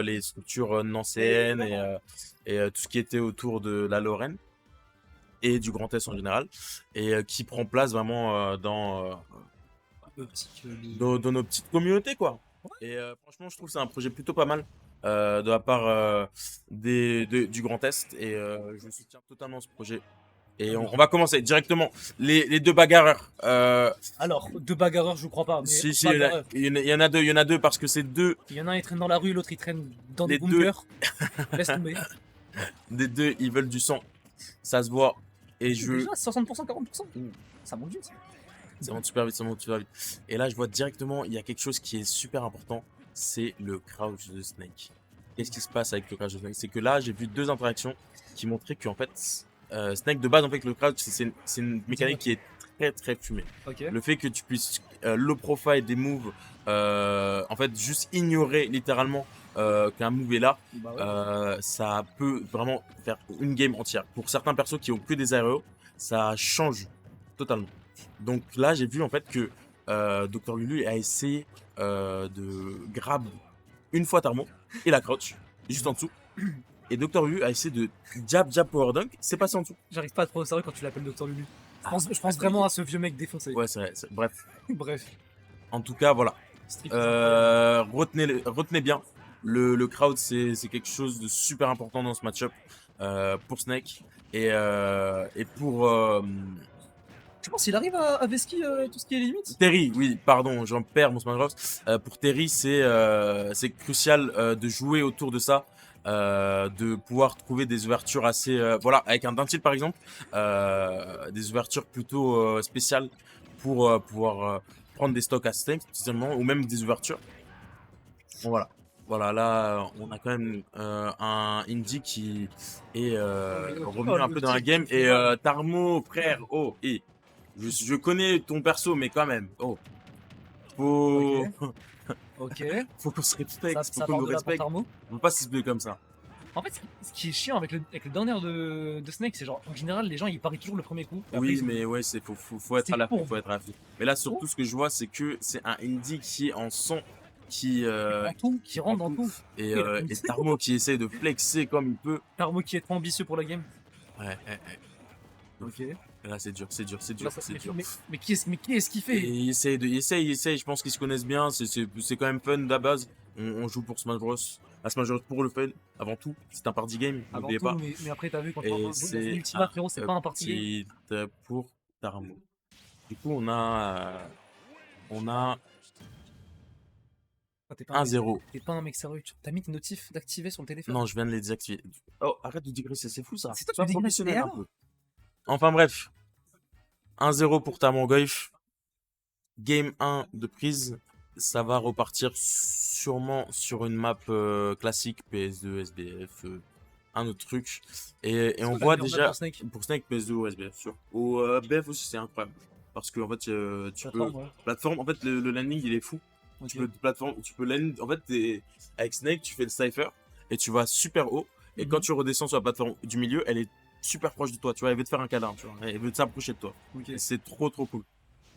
les structures nancéennes et tout ce qui était autour de la Lorraine et du Grand Est en général, et qui prend place vraiment dans nos petites communautés, quoi. Et franchement, je trouve que c'est un projet plutôt pas mal de la part du Grand Est, et je soutiens totalement ce projet. Et on va commencer directement. Les deux bagarreurs. Alors, deux bagarreurs, je crois pas. Mais Si, bagarreurs. il y en a deux, il y en a deux parce que c'est deux. Il y en a un, il traîne dans la rue, l'autre, il traîne dans Les des bunkers. Laisse tomber. Des deux, ils veulent du sang. Ça se voit. Et je. Déjà, 60%, 40%. Ça monte vite. Ça monte super vite, ça monte super vite. Et là, je vois directement, il y a quelque chose qui est super important. C'est le crouch de Snake. Qu'est-ce qui se passe avec le crouch de Snake? C'est que là, j'ai vu deux interactions qui montraient qu'en fait, Snake de base, en fait, le crouch, c'est une mécanique qui est très très fumée. Ok. Le fait que tu puisses low profile des moves, en fait, juste ignorer littéralement qu'un move est là, Bah ouais. ça peut vraiment faire une game entière. Pour certains persos qui ont que des aéros, ça change totalement. Donc là, j'ai vu en fait que Dr Lulu a essayé de grab une fois Tarmo et la crouch juste en dessous. Et Dr Lulu a essayé de jab power dunk, c'est passé en dessous. J'arrive pas à te prendre au sérieux quand tu l'appelles Dr Lulu. Je pense vraiment à ce vieux mec défoncé. Ouais, c'est vrai. Bref. Bref. En tout cas, voilà. Strict. Retenez bien, le crowd, c'est quelque chose de super important dans ce match-up pour Snake et pour Tu penses qu'il arrive à Veski tout ce qui est limite? Terry. Oui, pardon, j'en perds mon Smash Bros. Pour Terry, c'est crucial de jouer autour de ça. De pouvoir trouver des ouvertures assez voilà, avec un Dentil par exemple, des ouvertures plutôt spéciales pour pouvoir prendre des stocks à Snake spécialement, ou même des ouvertures. Bon, voilà, là on a quand même un Indie qui est revenu un peu dans la game, et Tarmo, frère, oh, et je connais ton perso, mais quand même, oh, faut Ok. faut qu'on se respecte, faut Ça qu'on part nous de là pour respecte, Tarmo. on peut pas s'expliquer comme ça. En fait, ce qui est chiant avec le downer de Snake, c'est genre, en général, les gens ils parient toujours le premier coup. Et après, Oui, ils ont- mais ouais, faut être C'est à l'affût, pour- faut être à l'affût. Mais là, surtout, ce que je vois, c'est que c'est un Indie qui est en son, qui en tout, qui rentre dans tout. et Tarmo qui essaie de flexer comme il peut. Tarmo qui est trop ambitieux pour la game. Ouais. Ok. Et là, c'est dur, Là, ça- c'est dur. mais qui est-ce qu'il Et fait? il essaye, je pense qu'ils se connaissent bien, c'est quand même fun de la base. On joue pour Smash Bros. À Smash Bros pour le fun, avant tout. C'est un party game, Avant n'oubliez tout, pas. mais après, t'as vu, quand Et dans c'est Ultima, frérot, c'est pas un party game. petite pour Tarmo. Du coup, on a Ah, t'es 1-0. pas un mec sérieux. T'as mis tes notifs d'activer sur le téléphone. Non, je viens de les désactiver. Oh, arrête de digresser, c'est fou ça. C'est toi qui Sois me digresses, professionnel et un alors peu. Enfin bref, 1-0 pour Tarmo Goif. Game 1 de prise, ça va repartir sûrement sur une map classique PS2, SBF, un autre truc. Et on voit déjà pour Snake PS2 ou SBF, sûr. Ou BF aussi, c'est incroyable. Parce que en fait, tu peux. Plateforme, en fait, le landing il est fou. Ok. Tu peux land. En fait, avec Snake, tu fais le cypher et tu vas super haut. Et quand tu redescends sur la plateforme du milieu, elle est super proche de toi. Tu vois, elle veut te faire un câlin, tu vois. Elle veut s'approcher de toi. Ok. Et c'est trop cool.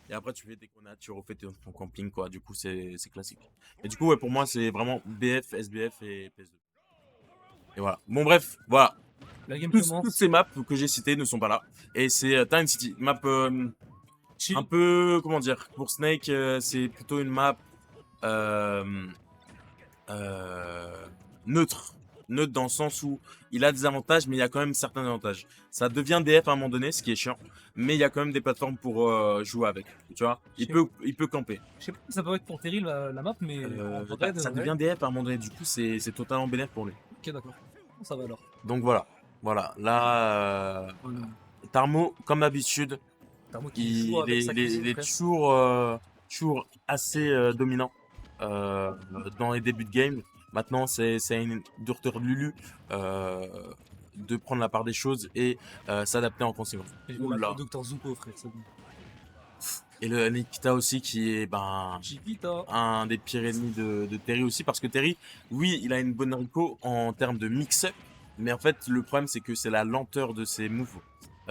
Et après, tu fais tes connards, tu refais ton camping, quoi. Du coup, c'est classique. Et du coup, ouais, pour moi, c'est vraiment BF, SBF et PS2. Et voilà. Bon, bref, voilà. La game Toutes ces maps que j'ai citées ne sont pas là. Et c'est Time City. Map un peu, comment dire, pour Snake, c'est plutôt une map neutre. Neutre dans le sens où il a des avantages, mais il y a quand même certains avantages. Ça devient DF à un moment donné, ce qui est chiant, mais il y a quand même des plateformes pour jouer avec. Tu vois, il peut camper. Je sais pas si ça peut être pour Terry la map, mais Ça devient DF à un moment donné, du coup, c'est totalement bénéfique pour lui. Ok, d'accord. Ça va alors. Donc voilà. Là, Tarmo, comme d'habitude, il est toujours assez dominant dans les débuts de game. Maintenant, c'est une Dr Lulu de prendre la part des choses et s'adapter en conséquence. Oula. Dr Zuko, frère. Et le Nikita aussi, qui est un des pires ennemis de Terry aussi, parce que Terry, oui, il a une bonne reco en termes de mix-up, mais en fait, le problème, c'est que c'est la lenteur de ses moves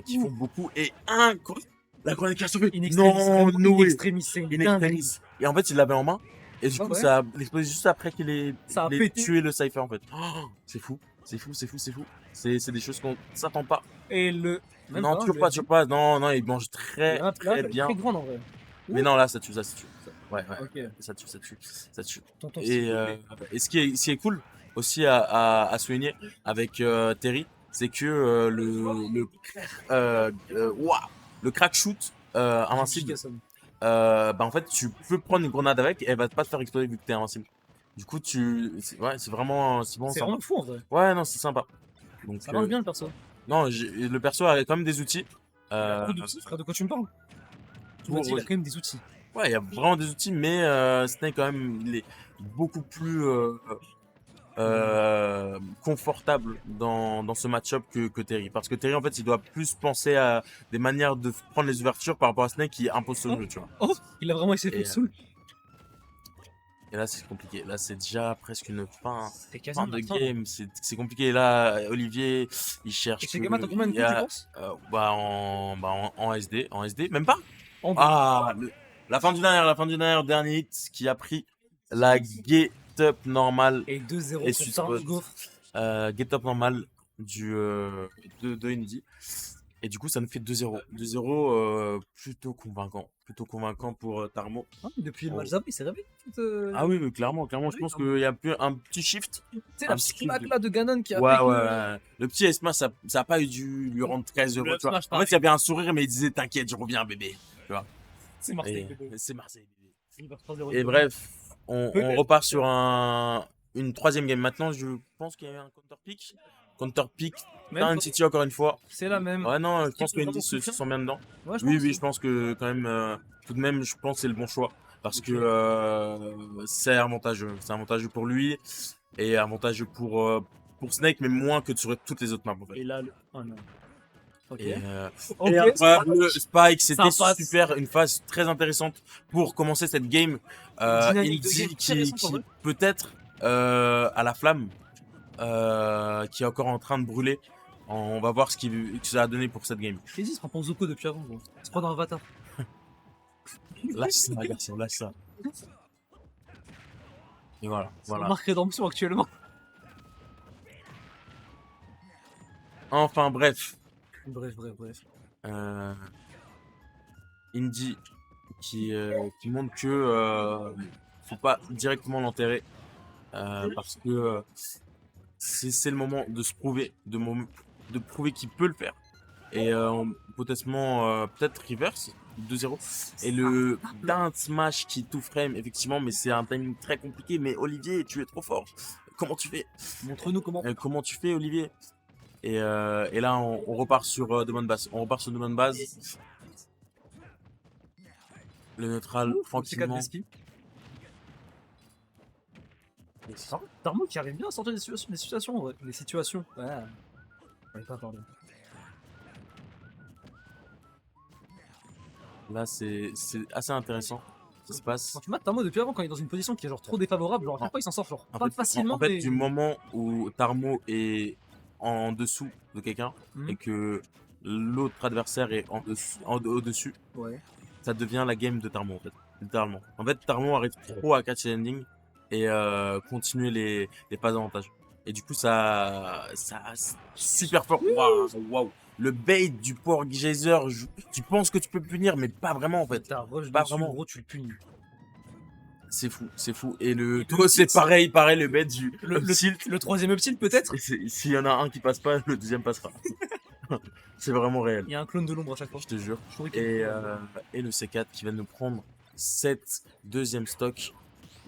qui font beaucoup. Et incroyable, la grenade qui a sauvé. Non, In extremis, c'est une dinguerie. Et en fait, il l'avait en main. Et du Ouais, coup, ouais. ça a explosé juste après Ça a qu'il ait pété. tué le Cypher en fait. Oh, c'est fou, c'est fou, c'est fou, c'est fou. C'est des choses qu'on s'attend pas. Et même Non, pas, le toujours pas, FD. toujours pas. Non, non, il mange La très, map là, très elle est très bien. grande en vrai. Mais Ouh. non, là, ça tue, ça tue. Ouais, ouais, Ok. ça tue, ça tue, ça tue. Tonton Et, Psycho, euh, mais. et ce qui est cool aussi à souligner avec Terry, c'est que ouah, le crack shoot invincible, Gigason. bah en fait, tu peux prendre une grenade avec et elle va pas te faire exploser vu que t'es invincible. Du coup, ouais, c'est vraiment C'est sympa. vraiment fou en vrai. Ouais, non, c'est sympa. Donc, Ça marche bien le perso. non, le perso a quand même des outils. Il a Euh, trop d'outils, frère, de quoi tu me parles? Tu m'as dit, pour, il a quand même des outils. ouais, il y a vraiment des outils, mais Snake quand même, il est beaucoup plus confortable dans ce match-up que Terry. Parce que Terry, en fait, il doit plus penser à des manières de prendre les ouvertures par rapport à Snake qui impose son Oh, jeu, tu vois. oh, il a vraiment essayé de Et, full soul. et là, c'est compliqué. Là, c'est déjà presque une C'est fin quasiment de la fin là. game. C'est compliqué. Là, Olivier, il Et cherche chez Gamma, t'as combien de il y coups, tu a, penses? en SD. En SD, même pas. En deux. Ah, la fin du dernier hit qui a pris la get up normale Et 2-0 et pour spot. Tarn Gaufre. Get up normale de Indy. Et du coup, ça nous fait 2-0. 2-0 plutôt convaincant. Plutôt convaincant pour Tarmo. Ah, mais depuis le Oh. match d'avant, il s'est réveillé. Ah oui, mais clairement, clairement, je Oui, pense non, mais- qu'il y a un petit shift. Tu sais, la Un petit petite shift claque là de Ganon qui a Ouais, fait ouais, que. ouais. Le petit Esma, ça a pas eu dû lui rendre très heureux, Le tu vois. Smash, En fait, il y pareil. avait un sourire, mais il disait, t'inquiète, je reviens, bébé. Tu vois. C'est Marseille, Et bébé. c'est Marseille, bébé. Il va 3-0 Et Nicolas. bref, on Peut-être. repart sur une troisième game. Maintenant, je pense qu'il y a eu un counter pick. Counter pick, Même Turn pas. City encore une fois. C'est la même. Ouais, non, je Est-ce qu'il pense peut que vraiment Indy se souffrir? sent bien dedans. Ouais, je Oui, pense oui, je aussi. pense que quand même, tout de même, je pense que c'est le bon choix. Parce Ok. que c'est avantageux. C'est avantageux pour lui et avantageux pour Snake, mais moins que sur toutes les autres maps en fait. Et là, oh non. Ok. Et, Ok, et incroyable, Spike, c'était ça passe. super, une phase très intéressante pour commencer cette game. Une dynamique de game Indy intéressante en qui vrai. peut-être à la flamme, qui est encore en train de brûler. On va voir que ça a donné pour cette game. Qu'est-ce qu'il se prend pour Zuko depuis avant, gros? Il se prend dans Avatar. Lâche ça, garçon, lâche ça. Et voilà, C'est voilà. Marc Rédemption actuellement. Enfin bref, Bref, bref, bref. euh, Indy qui montre que faut pas directement l'enterrer parce que c'est le moment de se prouver, de prouver qu'il peut le faire. Et potentiellement, peut-être reverse 2-0. Et le down smash qui tout frame, effectivement, mais c'est un timing très compliqué. Mais Olivier, tu es trop fort. Comment tu fais? Montre-nous comment. Comment tu fais, Olivier? Et là, on repart sur demande basse. On repart sur demande base. Le neutral, Petit 4 tranquillement. d'esquive. Darmo qui arrive bien à sortir des situations, en vrai. Les situations. Ouais. On va pas parler. Là, c'est assez intéressant ce qui se passe. Quand tu mates Darmo depuis avant, quand il est dans une position qui est genre trop défavorable, genre à chaque fois il s'en sort genre pas facilement. En fait, mais- du moment où Tarmo est en dessous de quelqu'un Mhm. et que l'autre adversaire est au-dessus, Ouais. ça devient la game de Tarmo en fait, littéralement. En fait, Tarmo arrive trop à catch ending et continuer les phases d'avantage. Et du coup, c'est super fort. Waouh, waouh. Le bait du Pork Geyser, tu penses que tu peux punir, mais pas vraiment en fait. T'as rush Pas dessus, vraiment. gros, tu le punis. C'est fou, c'est fou. Et le Et toi, le c'est tilt. pareil, le bait du tilt. Le troisième up tilt peut-être. Et s'il y en a un qui passe pas, le deuxième passera. C'est vraiment réel, Il y a un clone de l'ombre à chaque fois. je te jure. Je trouvais qu'il Et, était cool, et le C4 qui va nous prendre cette deuxième stock.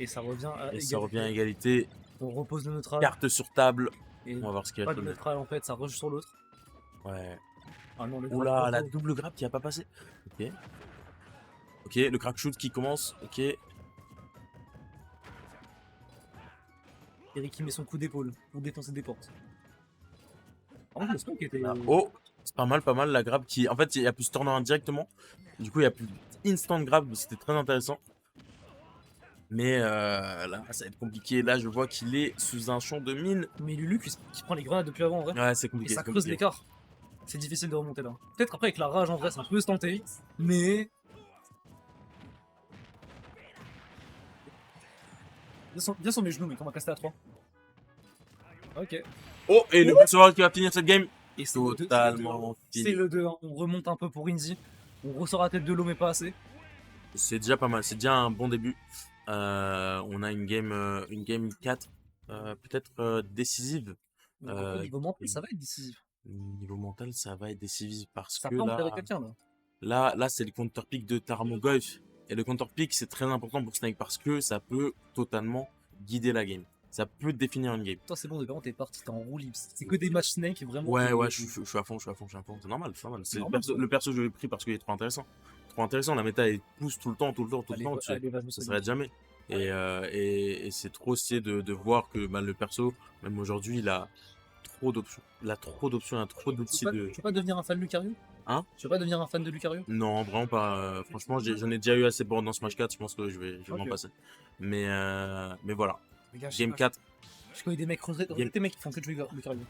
et ça revient à Et égalité. ça revient à égalité. On repose le neutral. Carte sur table. Et On va voir ce qu'il pas va de donner. neutral en fait, ça rush sur l'autre. Ouais. Ah non, le Oula, la grab, double grab qui a pas passé. Ok. Ok, le crack shoot qui commence. Ok. Eric qui met son coup d'épaule pour défoncer des portes. Par contre, le smoke était. Là. Oh, c'est pas mal la grab qui. En fait, il y a plus turn directement. Du coup, il y a plus instant grab. C'était très intéressant. Mais là, ça va être compliqué. Là, je vois qu'il est sous un champ de mine. Mais Lulu qui prend les grenades depuis avant en vrai. Ouais, c'est Et compliqué. ça c'est creuse compliqué. l'écart. C'est difficile de remonter là. Peut-être après avec la rage en vrai ça peut se tenter. Mais. Viens sur mes genoux, mec, on va casser à 3. Ok. Oh, et le Perceval qui va finir cette game. Et c'est Totalement C'est fini. le 2-1. On remonte un peu pour Indy. On ressort la tête de l'eau, mais pas assez. C'est déjà pas mal, c'est déjà un bon début. On a une game 4, peut-être décisive. Au niveau mental, ça va être décisif. Niveau mental, ça va être décisif parce Ça que plante là, derrière quelqu'un, là. là c'est le counter-pick de Tarmogoyf. Et le counter-pick, c'est très important pour Snake parce que ça peut totalement guider la game. Ça peut définir une game. Toi, c'est bon, depuis t'es parti, t'es en roue libre. C'est que des matchs Snake, vraiment. Ouais, ouais, je suis à fond, je suis à fond, je suis à fond. C'est normal, c'est normal. C'est le perso que je l'ai pris parce qu'il est trop intéressant. Trop intéressant, la méta elle pousse tout le temps, tout le temps, tout le temps. Ça s'arrête jamais. Et c'est trop stylé de voir que bah, le perso, même aujourd'hui, il a trop d'options. Il a trop d'options, il a trop d'outils de. Tu veux pas devenir un fan de Lucario? Hein? Tu veux pas devenir un fan de Lucario? Non, vraiment pas. Franchement, j'en ai déjà eu assez pour dans Smash 4, je pense que je vais m'en passer. Mais voilà. Les gars, Game 4. Je connais des mecs retraités, des mecs qui font que de jouer Lucario.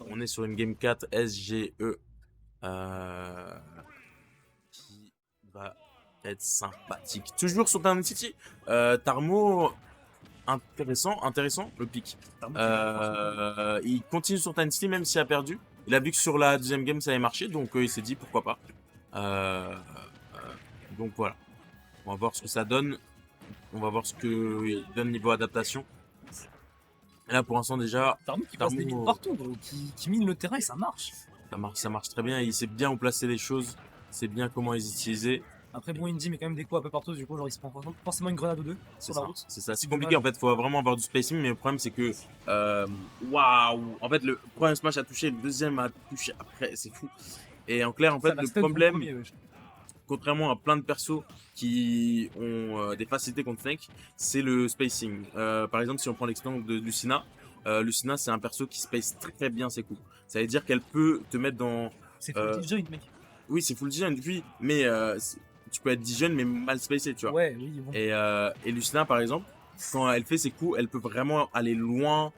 On est sur une Game 4 SGE qui va être sympathique. Toujours sur Town City. Tarmo, intéressant le pic. Il continue sur Town City même s'il a perdu. Il a vu que sur la deuxième game ça avait marché, donc il s'est dit pourquoi pas. Donc voilà. On va voir ce que ça donne. On va voir ce qu'il donne niveau adaptation. Et là pour l'instant déjà, Tarmo qui passe des mines partout, gros, qui mine le terrain et ça marche. Ça marche très bien. Il sait bien où placer les choses. Il sait bien comment les utiliser. Après bon, Indy met quand même des coups un peu partout, du coup genre il se prend forcément une grenade ou deux sur la route. C'est ça. C'est compliqué en fait. Il faut vraiment avoir du spacing, mais le problème c'est que waouh. En fait le premier smash a touché, le deuxième a touché après. C'est fou. Et en clair en fait le problème, contrairement à plein de persos qui ont des facilités contre Snake, c'est le spacing. Par exemple, si on prend l'exemple de Lucina, Lucina c'est un perso qui space très bien ses coups. Ça veut dire qu'elle peut te mettre dans. C'est full dijon, mec. Oui, c'est full dijon, oui, mais tu peux être dijon mais mal spacé, tu vois. Ouais, oui, bon. Et Lucina, par exemple, quand elle fait ses coups, elle peut vraiment aller loin,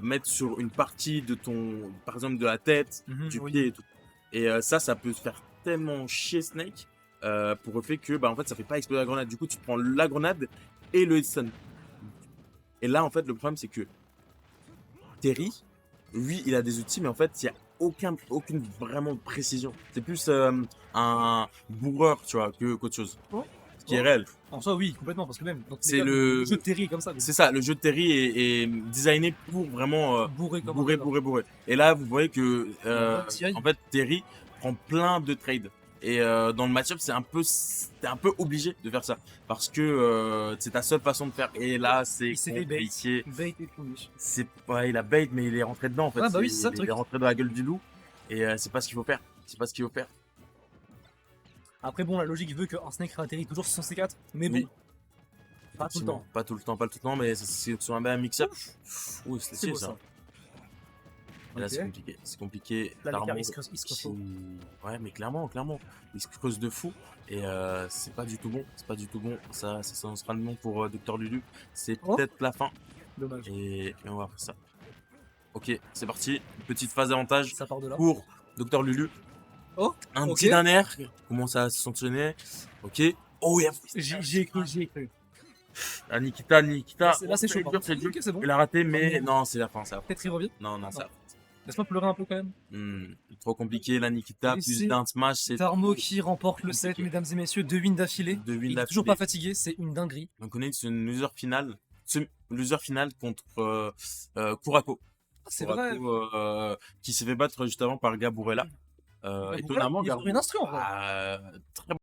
mettre sur une partie de ton, par exemple, de la tête, du pied et tout. Et ça peut se faire tellement chier Snake pour le fait que bah en fait ça fait pas exploser la grenade. Du coup tu prends la grenade et le stun. Et là en fait le problème c'est que Terry, lui il a des outils mais en fait il y a aucune vraiment précision. C'est plus un bourreur tu vois qu'autre chose. Ce qui est réel. En soi oui complètement parce que même c'est le jeu de Terry est comme ça. C'est ça, le jeu de Terry est designé pour vraiment bourrer. Et là vous voyez que en fait Terry prend plein de trades. Et dans le match-up, t'es un peu obligé de faire ça. Parce que c'est ta seule façon de faire. Et là, c'est compliqué. Ouais, il a bait, mais il est rentré dedans en fait. Ah bah oui, c'est ça le truc. Il est rentré dans la gueule du loup. Et c'est pas ce qu'il faut faire. C'est pas ce qu'il faut faire. Après, bon, la logique veut qu'un Snake réatterrit toujours sur son C4. Mais bon, pas tout le temps. Pas tout le temps, mais c'est sur un mix-up. Oui, c'est stylé ça. Là, c'est compliqué. Là, Tarmo, il se creuse. Ouais, mais clairement, il se creuse de fou. Et c'est pas du tout bon. Ça sera le nom pour Dr Lulu. C'est peut-être la fin. Dommage. Et on va faire ça. Ok, c'est parti. Petite phase d'avantage pour Dr Lulu. Un petit dernier. Comment ça se sanctionner? Ok. Oh, yeah. J'ai cru. Ah, Nikita. Là, c'est chaud. C'est dur. Okay, bon. Il a raté, mais non, c'est la fin. Peut-être il revient. Non, ça. Laisse-moi pleurer un peu quand même. Trop compliqué, la Nikita, plus d'un smash. C'est Tarmo qui remporte le set, mesdames et messieurs, 2 wins d'affilée. Il est toujours pas fatigué, c'est une dinguerie. Donc on est une loser finale contre Kurako. C'est vrai. Qui s'est fait battre juste avant par Gabourella. Étonnamment, il a une instru en vrai. Très